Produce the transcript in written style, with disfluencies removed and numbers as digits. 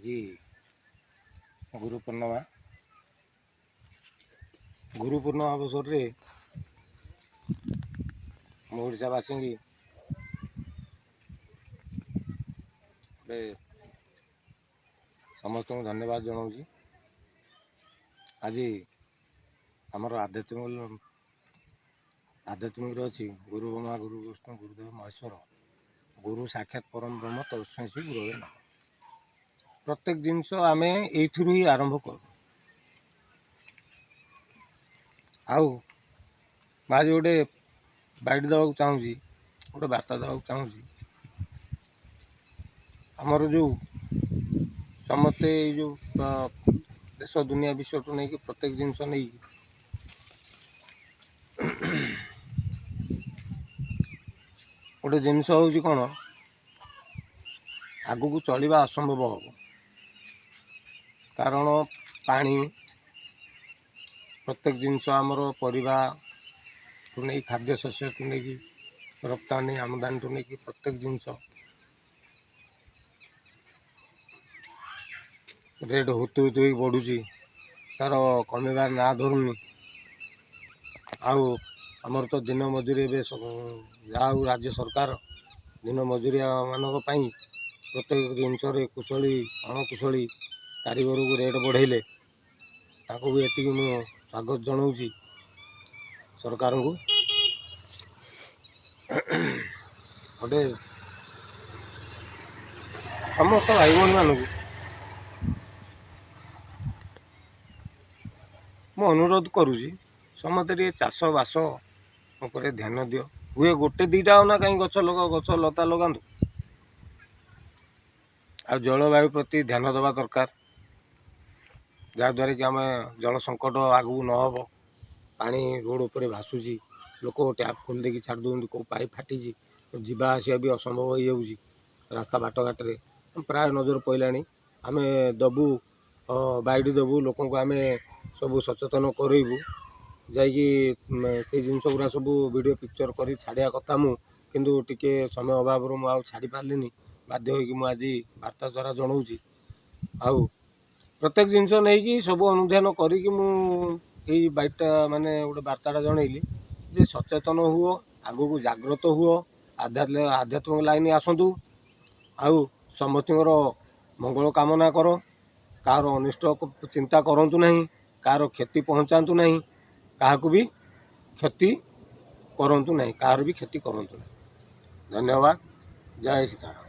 आज गुरु पूर्णिमा अवसर रे ओडावासी समस्त धन्यवाद जनाऊँ। आज आमर आध्यात्मिक अच्छी गुरु ब्रह्मा गुरु विष्णु गुरुदेव महेश्वर गुरु साक्षात परम ब्रह्म तस्मै श्री गुरवे नमः। प्रत्येक जिनस आम एथुरु ही आरंभ करूँ। आउ आज गोटे बाइट देवाक चाहूँगी, गोटे वार्ता देवाक चाहूँगी। आमर जो समस्ते जो देश दुनिया विश्व टू नहीं प्रत्येक जिनस नहीं गोटे जिनस हूँ कौन आगु को चलवा असंभव हम, कारण पानी प्रत्येक जिनस आमर परिवा टू नहीं खाद्य शस्य टू नहीं रप्तानी आमदानी टू नहीं प्रत्येक जिनस रेट हुतु हुतु बढ़ुची, तार कमिबार ना धरुनी। आमर तो दिन मजूरी जहाँ राज्य सरकार दिन मजूरिया मानक प्रत्येक जिनस कुशली अणकुशली कारीगर को रेट बढ़ेले ताको भी एति स्वागत जनाऊँ सरकार को। गोटे समस्त भाई भाई मानक मु अनुरोध करुँची समस्ते चाष बास उपर ध्यान दियो। हुए गोटे दीटा ना कहीं गछ लता लगातु आ जलवायु प्रति ध्यान देवा दरकार, जहाँद्वारा कि आम जल संकट आगू न हो। पानी रोड उपर भासुची, लोक टैप खोल देकी छाड़ दूँ, कौ पाइप फाटी जीवा आसिया भी असंभव हो जाऊँगी। रास्ता बाट घाटे प्राय नजर पड़ा आम दबू बाइट दबू लोक आम सब सचेतन करेबू जाकि से जिनस गुरा सब वीडियो पिक्चर कर छाड़ा कथा मु किंतु टिके समय अभाव मुझे छाड़ी पार्ली बाध्य हो आज वार्ता द्वारा जनाऊँ। आउ प्रत्येक जिनस नहीं सब अनुधान करी बाइटा माने गोटे वार्ताटा जनइली जे सचेतन हुओ, आगु को जाग्रत हुओ, आध्यात्मिक लाइन आसतु, आउ समस्त मंगल कामना कर, कार अनिष्ट चिंता करंतु नहीं, कार क्षति पहुँचातु नहीं, क्या भी क्षति करंतु नहीं, कार भी क्षति करंतु नहीं। धन्यवाद। जय सीताराम।